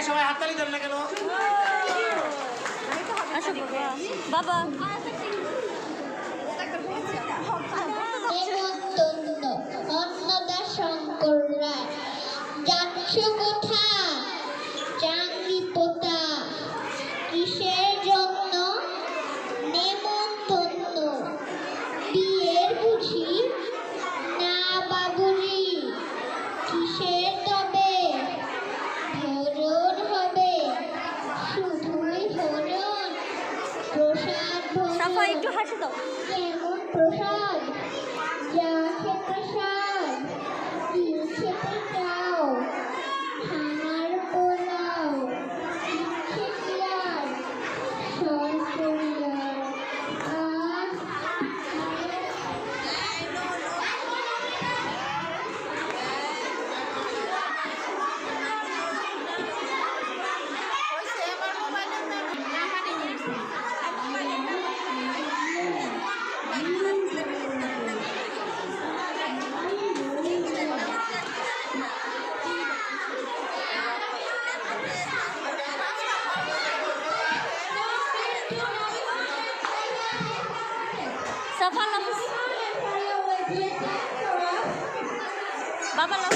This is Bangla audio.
সবাই হাততালি দেন না কেন? বাবা অন্নদা শঙ্কর রায় যাচ্ছ কোথা চাকরি পোতা কিসের জন্য নেমন্তন্ন বিয়ের বুঝি না বাবুজি কিসের তবে ভোজন হবে শুধুই ভোজন প্রসাদ সাফা একটু হাসি দাও কেমন প্রসাদ যা খেতে স্বাদ কি খেতে চাও হাঁড় পোলাও ইচ্ছে কি আর সরপরিয়ার আর সাফা লাভ বাবা লাভ